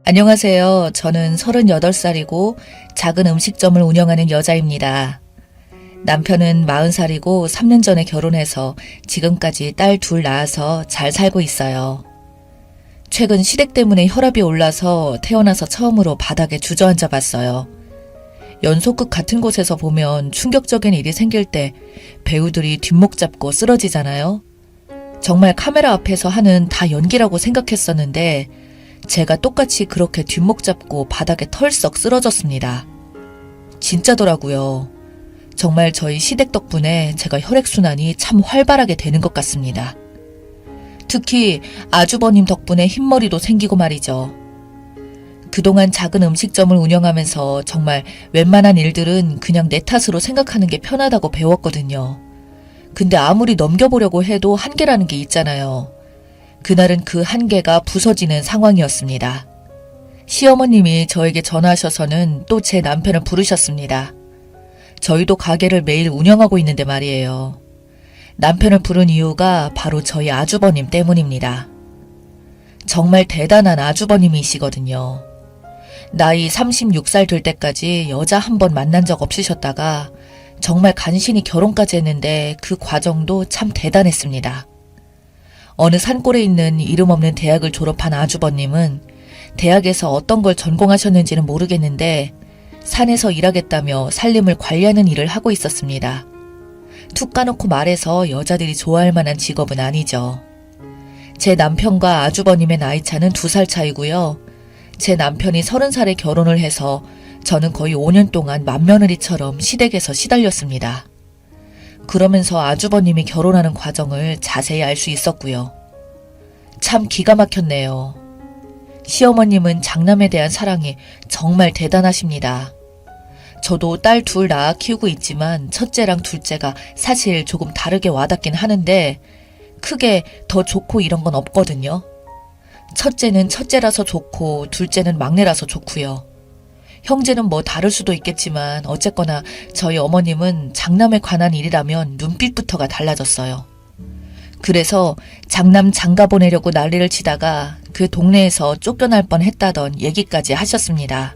안녕하세요. 저는 38살이고 작은 음식점을 운영하는 여자입니다. 남편은 40살이고 3년 전에 결혼해서 지금까지 딸 둘 낳아서 잘 살고 있어요. 최근 시댁 때문에 혈압이 올라서 태어나서 처음으로 바닥에 주저앉아 봤어요. 연속극 같은 곳에서 보면 충격적인 일이 생길 때 배우들이 뒷목 잡고 쓰러지잖아요. 정말 카메라 앞에서 하는 다 연기라고 생각했었는데 제가 똑같이 그렇게 뒷목 잡고 바닥에 털썩 쓰러졌습니다. 진짜더라고요. 정말 저희 시댁 덕분에 제가 혈액순환이 참 활발하게 되는 것 같습니다. 특히 아주버님 덕분에 흰머리도 생기고 말이죠. 그동안 작은 음식점을 운영하면서 정말 웬만한 일들은 그냥 내 탓으로 생각하는 게 편하다고 배웠거든요. 근데 아무리 넘겨보려고 해도 한계라는 게 있잖아요. 그날은 그 한계가 부서지는 상황이었습니다. 시어머님이 저에게 전화하셔서는 또 제 남편을 부르셨습니다. 저희도 가게를 매일 운영하고 있는데 말이에요. 남편을 부른 이유가 바로 저희 아주버님 때문입니다. 정말 대단한 아주버님이시거든요. 나이 36살 될 때까지 여자 한 번 만난 적 없으셨다가 정말 간신히 결혼까지 했는데 그 과정도 참 대단했습니다. 어느 산골에 있는 이름 없는 대학을 졸업한 아주버님은 대학에서 어떤 걸 전공하셨는지는 모르겠는데 산에서 일하겠다며 살림을 관리하는 일을 하고 있었습니다. 툭 까놓고 말해서 여자들이 좋아할 만한 직업은 아니죠. 제 남편과 아주버님의 나이 차는 2살 차이고요. 제 남편이 30살에 결혼을 해서 저는 거의 5년 동안 맏며느리처럼 시댁에서 시달렸습니다. 그러면서 아주버님이 결혼하는 과정을 자세히 알 수 있었고요. 참 기가 막혔네요. 시어머님은 장남에 대한 사랑이 정말 대단하십니다. 저도 딸 둘 낳아 키우고 있지만 첫째랑 둘째가 사실 조금 다르게 와닿긴 하는데 크게 더 좋고 이런 건 없거든요. 첫째는 첫째라서 좋고 둘째는 막내라서 좋고요. 형제는 뭐 다를 수도 있겠지만 어쨌거나 저희 어머님은 장남에 관한 일이라면 눈빛부터가 달라졌어요. 그래서 장남 장가 보내려고 난리를 치다가 그 동네에서 쫓겨날 뻔했다던 얘기까지 하셨습니다.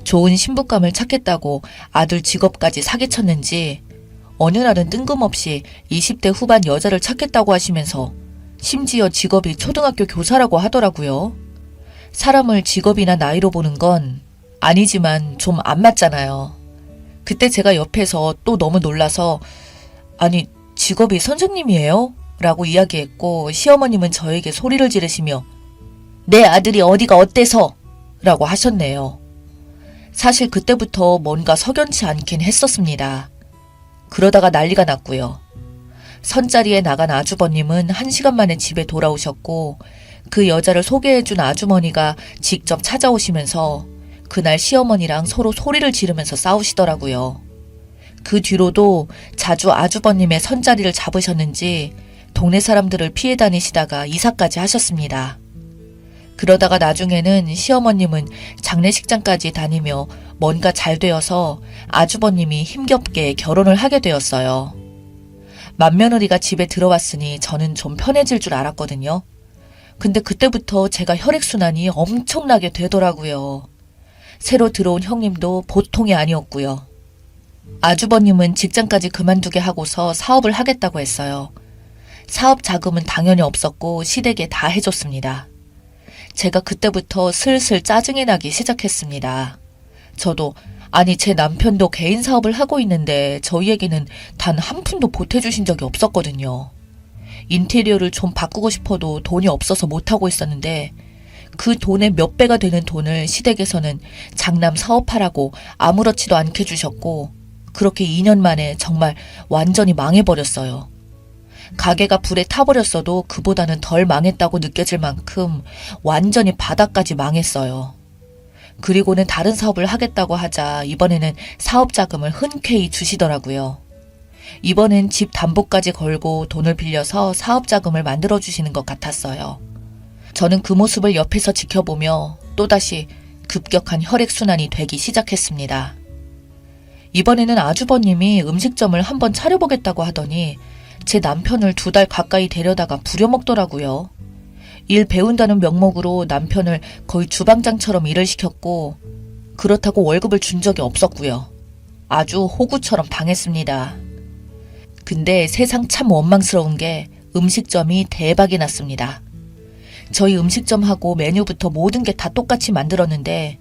좋은 신부감을 찾겠다고 아들 직업까지 사기쳤는지 어느 날은 뜬금없이 20대 후반 여자를 찾겠다고 하시면서 심지어 직업이 초등학교 교사라고 하더라고요. 사람을 직업이나 나이로 보는 건 아니지만 좀 안 맞잖아요. 그때 제가 옆에서 또 너무 놀라서 아니 직업이 선생님이에요? 라고 이야기했고 시어머님은 저에게 소리를 지르시며 내 아들이 어디가 어때서? 라고 하셨네요. 사실 그때부터 뭔가 석연치 않긴 했었습니다. 그러다가 난리가 났고요. 선자리에 나간 아주버님은 1시간 만에 집에 돌아오셨고 그 여자를 소개해준 아주머니가 직접 찾아오시면서 그날 시어머니랑 서로 소리를 지르면서 싸우시더라고요. 그 뒤로도 자주 아주버님의 선자리를 잡으셨는지 동네 사람들을 피해 다니시다가 이사까지 하셨습니다. 그러다가 나중에는 시어머님은 장례식장까지 다니며 뭔가 잘 되어서 아주버님이 힘겹게 결혼을 하게 되었어요. 맏며느리가 집에 들어왔으니 저는 좀 편해질 줄 알았거든요. 근데 그때부터 제가 혈액순환이 엄청나게 되더라고요. 새로 들어온 형님도 보통이 아니었고요. 아주버님은 직장까지 그만두게 하고서 사업을 하겠다고 했어요. 사업 자금은 당연히 없었고 시댁에 다 해줬습니다. 제가 그때부터 슬슬 짜증이 나기 시작했습니다. 저도 아니 제 남편도 개인 사업을 하고 있는데 저희에게는 단 한 푼도 보태주신 적이 없었거든요. 인테리어를 좀 바꾸고 싶어도 돈이 없어서 못하고 있었는데 그 돈의 몇 배가 되는 돈을 시댁에서는 장남 사업하라고 아무렇지도 않게 주셨고 그렇게 2년 만에 정말 완전히 망해버렸어요. 가게가 불에 타버렸어도 그보다는 덜 망했다고 느껴질 만큼 완전히 바닥까지 망했어요. 그리고는 다른 사업을 하겠다고 하자 이번에는 사업 자금을 흔쾌히 주시더라고요. 이번엔 집 담보까지 걸고 돈을 빌려서 사업 자금을 만들어주시는 것 같았어요. 저는 그 모습을 옆에서 지켜보며 또다시 급격한 혈액순환이 되기 시작했습니다. 이번에는 아주버님이 음식점을 한번 차려보겠다고 하더니 제 남편을 2달 가까이 데려다가 부려먹더라고요. 일 배운다는 명목으로 남편을 거의 주방장처럼 일을 시켰고 그렇다고 월급을 준 적이 없었고요. 아주 호구처럼 당했습니다. 근데 세상 참 원망스러운 게 음식점이 대박이 났습니다. 저희 음식점하고 메뉴부터 모든 게 다 똑같이 만들었는데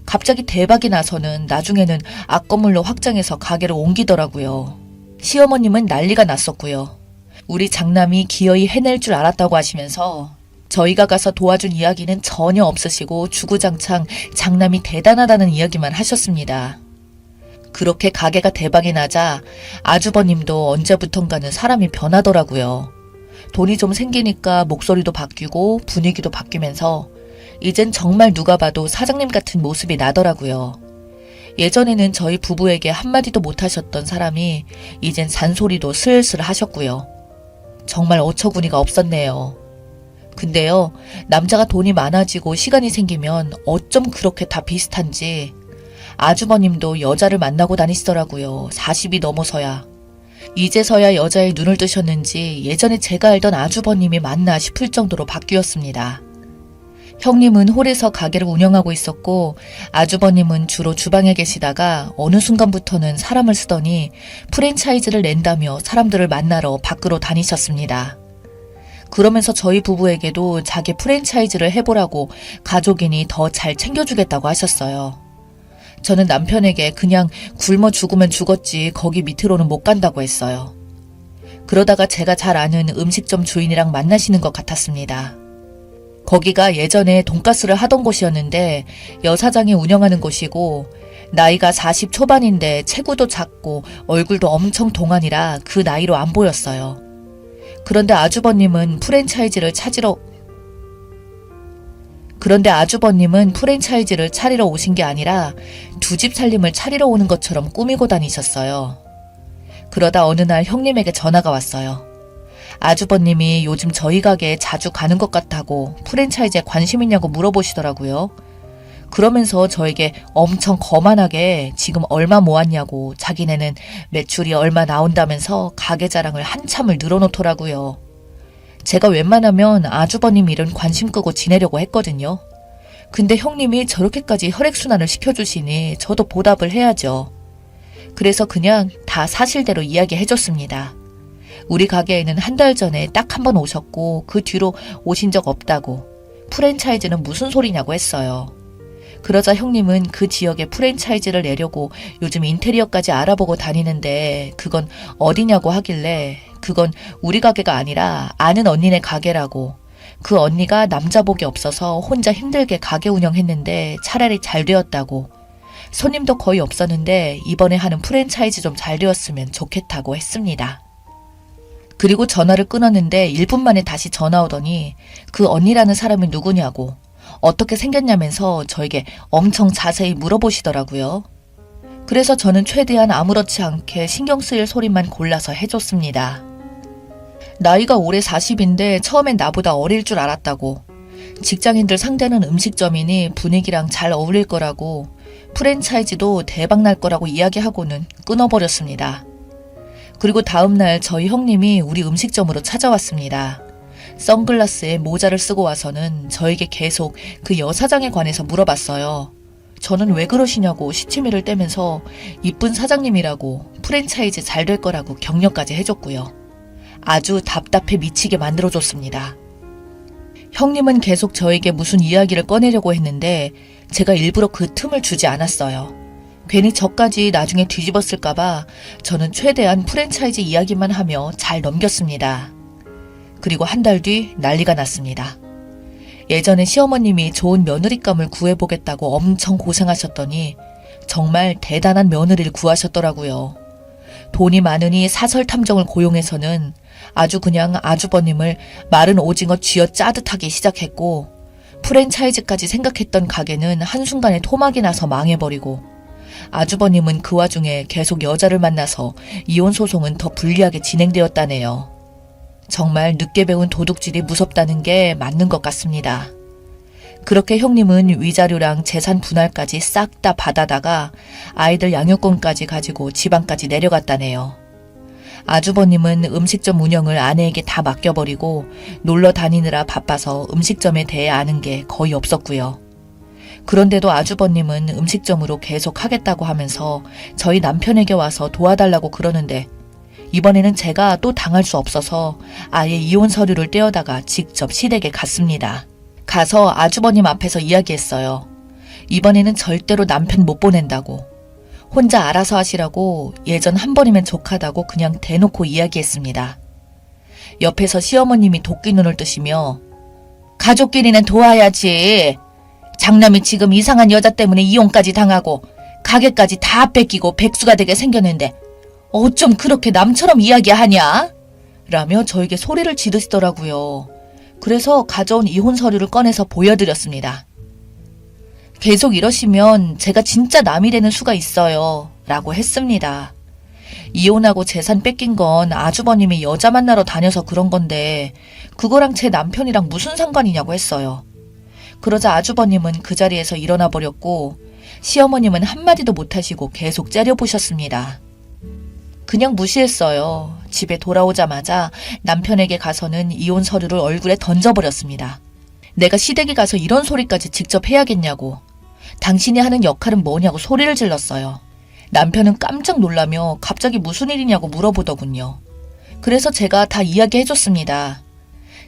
갑자기 대박이 나서는 나중에는 앞건물로 확장해서 가게를 옮기더라고요. 시어머님은 난리가 났었고요. 우리 장남이 기어이 해낼 줄 알았다고 하시면서 저희가 가서 도와준 이야기는 전혀 없으시고 주구장창 장남이 대단하다는 이야기만 하셨습니다. 그렇게 가게가 대박이 나자 아주버님도 언제부턴가는 사람이 변하더라고요. 돈이 좀 생기니까 목소리도 바뀌고 분위기도 바뀌면서 이젠 정말 누가 봐도 사장님 같은 모습이 나더라고요. 예전에는 저희 부부에게 한마디도 못하셨던 사람이 이젠 잔소리도 슬슬 하셨고요. 정말 어처구니가 없었네요. 근데요, 남자가 돈이 많아지고 시간이 생기면 어쩜 그렇게 다 비슷한지 아주버님도 여자를 만나고 다니시더라고요. 40이 넘어서야. 이제서야 여자의 눈을 뜨셨는지 예전에 제가 알던 아주버님이 맞나 싶을 정도로 바뀌었습니다. 형님은 홀에서 가게를 운영하고 있었고 아주버님은 주로 주방에 계시다가 어느 순간부터는 사람을 쓰더니 프랜차이즈를 낸다며 사람들을 만나러 밖으로 다니셨습니다. 그러면서 저희 부부에게도 자기 프랜차이즈를 해보라고 가족이니 더 잘 챙겨주겠다고 하셨어요. 저는 남편에게 그냥 굶어 죽으면 죽었지 거기 밑으로는 못 간다고 했어요. 그러다가 제가 잘 아는 음식점 주인이랑 만나시는 것 같았습니다. 거기가 예전에 돈가스를 하던 곳이었는데 여사장이 운영하는 곳이고 나이가 40 초반인데 체구도 작고 얼굴도 엄청 동안이라 그 나이로 안 보였어요. 그런데 아주버님은 프랜차이즈를 차리러 오신 게 아니라 두 집 살림을 차리러 오는 것처럼 꾸미고 다니셨어요. 그러다 어느 날 형님에게 전화가 왔어요. 아주버님이 요즘 저희 가게에 자주 가는 것 같다고 프랜차이즈에 관심 있냐고 물어보시더라고요. 그러면서 저에게 엄청 거만하게 지금 얼마 모았냐고 자기네는 매출이 얼마 나온다면서 가게 자랑을 한참을 늘어놓더라고요. 제가 웬만하면 아주버님 일은 관심 끄고 지내려고 했거든요. 근데 형님이 저렇게까지 혈액순환을 시켜주시니 저도 보답을 해야죠. 그래서 그냥 다 사실대로 이야기해줬습니다. 우리 가게에는 한 달 전에 딱 한 번 오셨고 그 뒤로 오신 적 없다고 프랜차이즈는 무슨 소리냐고 했어요. 그러자 형님은 그 지역에 프랜차이즈를 내려고 요즘 인테리어까지 알아보고 다니는데 그건 어디냐고 하길래 그건 우리 가게가 아니라 아는 언니네 가게라고 그 언니가 남자복이 없어서 혼자 힘들게 가게 운영했는데 차라리 잘 되었다고 손님도 거의 없었는데 이번에 하는 프랜차이즈 좀 잘 되었으면 좋겠다고 했습니다. 그리고 전화를 끊었는데 1분 만에 다시 전화 오더니 그 언니라는 사람이 누구냐고 어떻게 생겼냐면서 저에게 엄청 자세히 물어보시더라고요. 그래서 저는 최대한 아무렇지 않게 신경 쓰일 소리만 골라서 해줬습니다. 나이가 올해 40인데 처음엔 나보다 어릴 줄 알았다고. 직장인들 상대는 음식점이니 분위기랑 잘 어울릴 거라고 프랜차이즈도 대박 날 거라고 이야기하고는 끊어버렸습니다. 그리고 다음날 저희 형님이 우리 음식점으로 찾아왔습니다. 선글라스에 모자를 쓰고 와서는 저에게 계속 그 여사장에 관해서 물어봤어요. 저는 왜 그러시냐고 시치미를 떼면서 이쁜 사장님이라고 프랜차이즈 잘 될 거라고 격려까지 해줬고요. 아주 답답해 미치게 만들어줬습니다. 형님은 계속 저에게 무슨 이야기를 꺼내려고 했는데 제가 일부러 그 틈을 주지 않았어요. 괜히 저까지 나중에 뒤집었을까봐 저는 최대한 프랜차이즈 이야기만 하며 잘 넘겼습니다. 그리고 한 달 뒤 난리가 났습니다. 예전에 시어머님이 좋은 며느리감을 구해보겠다고 엄청 고생하셨더니 정말 대단한 며느리를 구하셨더라고요. 돈이 많으니 사설탐정을 고용해서는 아주 그냥 아주버님을 마른 오징어 쥐어 짜듯하게 시작했고 프랜차이즈까지 생각했던 가게는 한순간에 토막이 나서 망해버리고 아주버님은 그 와중에 계속 여자를 만나서 이혼 소송은 더 불리하게 진행되었다네요. 정말 늦게 배운 도둑질이 무섭다는 게 맞는 것 같습니다. 그렇게 형님은 위자료랑 재산 분할까지 싹 다 받아다가 아이들 양육권까지 가지고 지방까지 내려갔다네요. 아주버님은 음식점 운영을 아내에게 다 맡겨버리고 놀러 다니느라 바빠서 음식점에 대해 아는 게 거의 없었고요. 그런데도 아주버님은 음식점으로 계속 하겠다고 하면서 저희 남편에게 와서 도와달라고 그러는데 이번에는 제가 또 당할 수 없어서 아예 이혼 서류를 떼어다가 직접 시댁에 갔습니다. 가서 아주버님 앞에서 이야기했어요. 이번에는 절대로 남편 못 보낸다고. 혼자 알아서 하시라고 예전 한 번이면 족하다고 그냥 대놓고 이야기했습니다. 옆에서 시어머님이 도끼 눈을 뜨시며 가족끼리는 도와야지. 장남이 지금 이상한 여자 때문에 이혼까지 당하고 가게까지 다 뺏기고 백수가 되게 생겼는데 어쩜 그렇게 남처럼 이야기하냐? 라며 저에게 소리를 지르시더라고요. 그래서 가져온 이혼 서류를 꺼내서 보여드렸습니다. 계속 이러시면 제가 진짜 남이 되는 수가 있어요. 라고 했습니다. 이혼하고 재산 뺏긴 건 아주버님이 여자 만나러 다녀서 그런 건데 그거랑 제 남편이랑 무슨 상관이냐고 했어요. 그러자 아주버님은 그 자리에서 일어나 버렸고 시어머님은 한마디도 못하시고 계속 째려보셨습니다. 그냥 무시했어요. 집에 돌아오자마자 남편에게 가서는 이혼 서류를 얼굴에 던져버렸습니다. 내가 시댁에 가서 이런 소리까지 직접 해야겠냐고. 당신이 하는 역할은 뭐냐고 소리를 질렀어요. 남편은 깜짝 놀라며 갑자기 무슨 일이냐고 물어보더군요. 그래서 제가 다 이야기해줬습니다.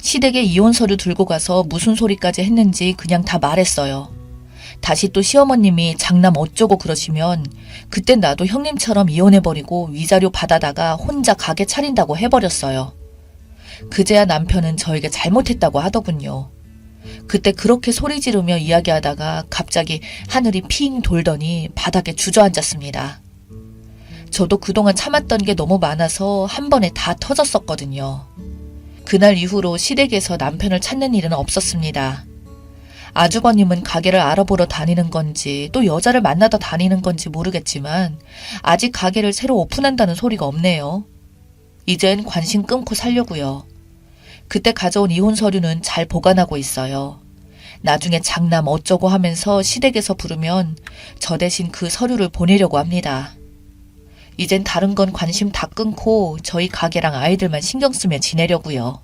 시댁에 이혼 서류 들고 가서 무슨 소리까지 했는지 그냥 다 말했어요. 다시 또 시어머님이 장남 어쩌고 그러시면 그땐 나도 형님처럼 이혼해버리고 위자료 받아다가 혼자 가게 차린다고 해버렸어요. 그제야 남편은 저에게 잘못했다고 하더군요. 그때 그렇게 소리 지르며 이야기하다가 갑자기 하늘이 핑 돌더니 바닥에 주저앉았습니다. 저도 그동안 참았던 게 너무 많아서 한 번에 다 터졌었거든요. 그날 이후로 시댁에서 남편을 찾는 일은 없었습니다. 아주버님은 가게를 알아보러 다니는 건지 또 여자를 만나다 다니는 건지 모르겠지만 아직 가게를 새로 오픈한다는 소리가 없네요. 이젠 관심 끊고 살려고요. 그때 가져온 이혼 서류는 잘 보관하고 있어요. 나중에 장남 어쩌고 하면서 시댁에서 부르면 저 대신 그 서류를 보내려고 합니다. 이젠 다른 건 관심 다 끊고 저희 가게랑 아이들만 신경 쓰며 지내려고요.